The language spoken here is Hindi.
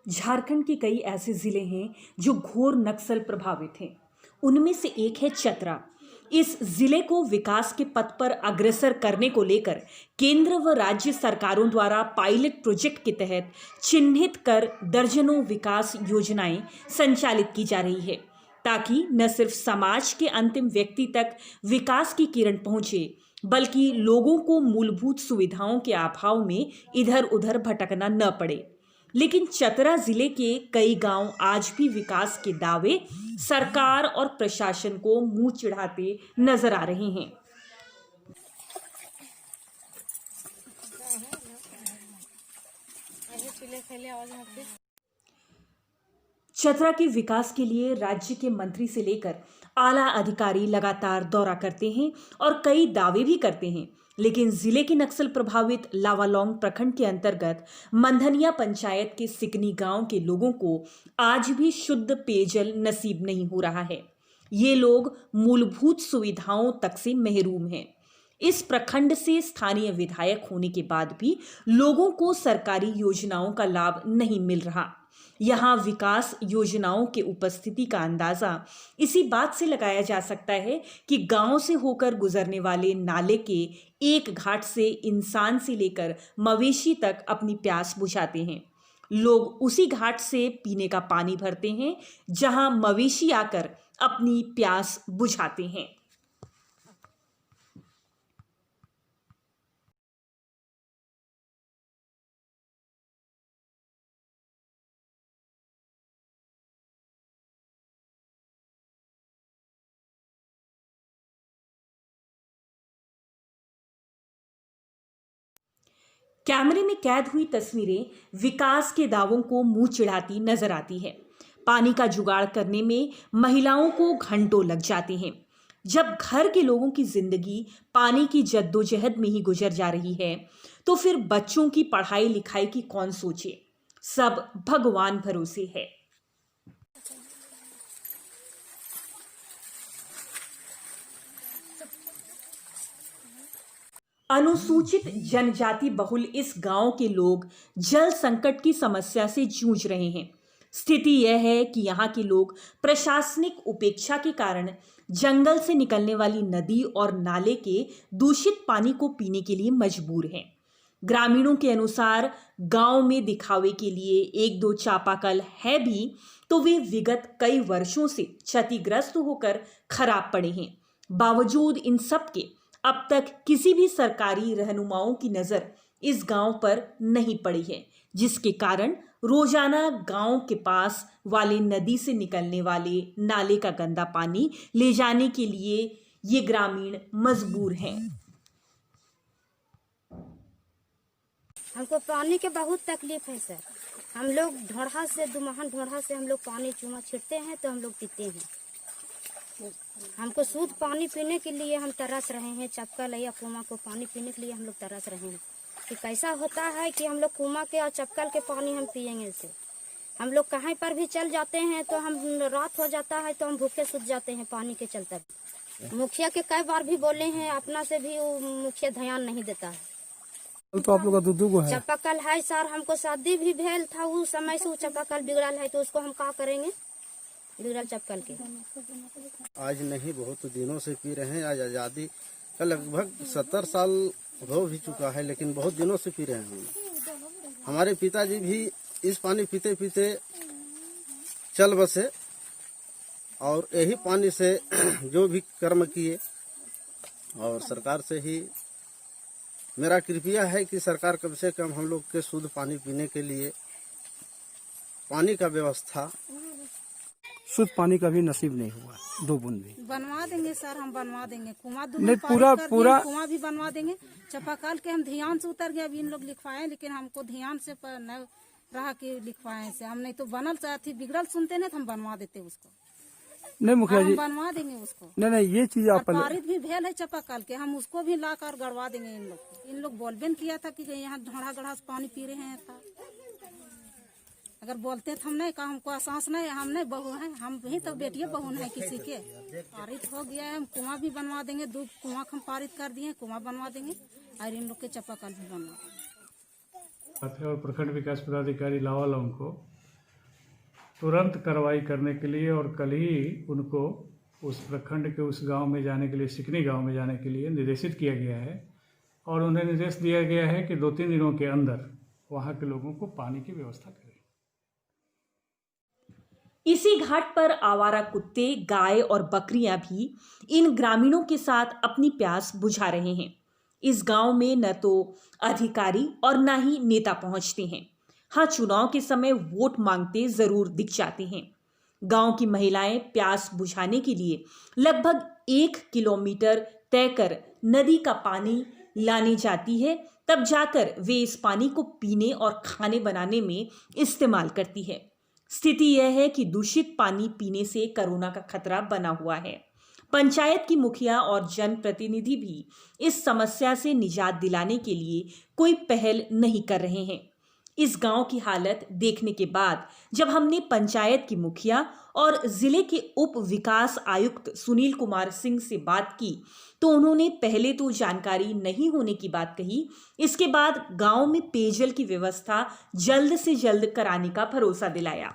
झारखंड के कई ऐसे जिले हैं जो घोर नक्सल प्रभावित हैं। उनमें से एक है चतरा। इस जिले को विकास के पथ पर अग्रसर करने को लेकर केंद्र व राज्य सरकारों द्वारा पायलट प्रोजेक्ट के तहत चिन्हित कर दर्जनों विकास योजनाएं संचालित की जा रही है, ताकि न सिर्फ समाज के अंतिम व्यक्ति तक विकास की किरण पहुंचे, बल्कि लोगों को मूलभूत सुविधाओं के अभाव में इधर उधर भटकना न पड़े। लेकिन चतरा जिले के कई गांव आज भी विकास के दावे सरकार और प्रशासन को मुंह चिढ़ाते नजर आ रहे हैं। चतरा के विकास के लिए राज्य के मंत्री से लेकर आला अधिकारी लगातार दौरा करते हैं और कई दावे भी करते हैं, लेकिन जिले के नक्सल प्रभावित लावालौंग प्रखंड के अंतर्गत मंधनिया पंचायत के सिकनी गांव के लोगों को आज भी शुद्ध पेयजल नसीब नहीं हो रहा है। ये लोग मूलभूत सुविधाओं तक से महरूम हैं। इस प्रखंड से स्थानीय विधायक होने के बाद भी लोगों को सरकारी योजनाओं का लाभ नहीं मिल रहा। यहाँ विकास योजनाओं के उपस्थिति का अंदाजा इसी बात से लगाया जा सकता है कि गांव से होकर गुजरने वाले नाले के एक घाट से इंसान से लेकर मवेशी तक अपनी प्यास बुझाते हैं। लोग उसी घाट से पीने का पानी भरते हैं जहां मवेशी आकर अपनी प्यास बुझाते हैं। कैमरे में कैद हुई तस्वीरें विकास के दावों को मुंह चिढ़ाती नजर आती है। पानी का जुगाड़ करने में महिलाओं को घंटों लग जाते हैं। जब घर के लोगों की जिंदगी पानी की जद्दोजहद में ही गुजर जा रही है, तो फिर बच्चों की पढ़ाई लिखाई की कौन सोचे। सब भगवान भरोसे है। अनुसूचित जनजाति बहुल इस गांव के लोग जल संकट की समस्या से जूझ रहे हैं। स्थिति यह है कि यहाँ के लोग प्रशासनिक उपेक्षा के कारण जंगल से निकलने वाली नदी और नाले के दूषित पानी को पीने के लिए मजबूर हैं। ग्रामीणों के अनुसार गांव में दिखावे के लिए एक दो चापाकल है भी, तो वे विगत कई वर्षों से क्षतिग्रस्त होकर खराब पड़े हैं। बावजूद इन सब के अब तक किसी भी सरकारी रहनुमाओं की नजर इस गांव पर नहीं पड़ी है, जिसके कारण रोजाना गांव के पास वाले नदी से निकलने वाले नाले का गंदा पानी ले जाने के लिए ये ग्रामीण मजबूर हैं। हमको पानी के बहुत तकलीफ है सर। हम लोग ढोढ़ा से दुमहन ढोढ़ा से हम लोग पानी चूमा छिड़ते हैं तो हम लोग पीते हैं। हमको शुद्ध पानी पीने के लिए हम तरस रहे हैं। चपकल या कुआं को पानी पीने के लिए हम लोग तरस रहे हैं कि कैसा होता है कि हम लोग कुआं के और चपकल के पानी हम पियेंगे इसे। हम लोग कहीं पर भी चल जाते हैं तो हम रात हो जाता है तो हम भूखे सूझ जाते हैं पानी के चलते। मुखिया के कई बार भी बोले हैं, अपना से भी वो मुखिया ध्यान नहीं देता है। तो आप लोग का दूध है? चपकल है सर, हमको शादी भी भेल था उस समय से वो चपकल बिगड़ल है तो उसको हम क्या करेंगे बिगड़ल चपकल के। आज नहीं, बहुत दिनों से पी रहे हैं। आज आज़ादी का लगभग 70 साल हो भी चुका है, लेकिन बहुत दिनों से पी रहे हैं। हमारे पिताजी भी इस पानी पीते पीते चल बसे और यही पानी से जो भी कर्म किए। और सरकार से ही मेरा कृपया है कि सरकार कम से कम हम लोग के शुद्ध पानी पीने के लिए पानी का व्यवस्था। शुद्ध पानी का भी नसीब नहीं हुआ, दो बूंद भी। बनवा देंगे सर, हम बनवा देंगे। कुआं नहीं, पूरा कुआं भी बनवा देंगे। चापाकल के हम ध्यान से उतर गए, अभी इन लोग लिखवाए, लेकिन हमको ध्यान से न रहा कि लिखवाए से। हम नहीं तो बनल थी बिगड़ल सुनते नहीं तो हम बनवा देते उसको। नहीं मुखिया जी, बनवा देंगे उसको। नहीं ये चीज आप पारित भी भेल है चापाकल के, हम उसको भी ला कर गड़वा देंगे इन लोग को। इन लोग बोलबेन किया था कि यहाँ ढोढ़ा गढ़ा से पानी पी रहे हैं। अगर बोलते थे हम नहीं कहा, हमको एहसास नहीं, हम नहीं बहू हैं, हम भी तो बेटिया बहू है किसी के। पारित हो गया है, हम कुआं भी बनवा देंगे। 2 कुआं हम पारित कर दिए, कुआं बनवा देंगे और इन लोग के चापाकल भी बनवा देंगे। और प्रखंड विकास पदाधिकारी लावालौंग को तुरंत कार्रवाई करने के लिए और कल ही उनको उस प्रखंड के उस गांव में जाने के लिए, सिकनी गांव में जाने के लिए निर्देशित किया गया है और उन्हें निर्देश दिया गया है कि 2-3 दिनों के अंदर वहां के लोगों को पानी की व्यवस्था करें। इसी घाट पर आवारा कुत्ते, गाय और बकरियां भी इन ग्रामीणों के साथ अपनी प्यास बुझा रहे हैं। इस गांव में न तो अधिकारी और न ही नेता पहुंचते हैं। हाँ, चुनाव के समय वोट मांगते जरूर दिख जाते हैं। गांव की महिलाएं प्यास बुझाने के लिए लगभग 1 किलोमीटर तय कर नदी का पानी लाने जाती है, तब जाकर वे इस पानी को पीने और खाने बनाने में इस्तेमाल करती है। स्थिति यह है कि दूषित पानी पीने से कोरोना का खतरा बना हुआ है। पंचायत की मुखिया और जनप्रतिनिधि भी इस समस्या से निजात दिलाने के लिए कोई पहल नहीं कर रहे हैं। इस गांव की हालत देखने के बाद जब हमने पंचायत की मुखिया और जिले के उप विकास आयुक्त सुनील कुमार सिंह से बात की तो उन्होंने पहले तो जानकारी नहीं होने की बात कही, इसके बाद गांव में पेयजल की व्यवस्था जल्द से जल्द कराने का भरोसा दिलाया।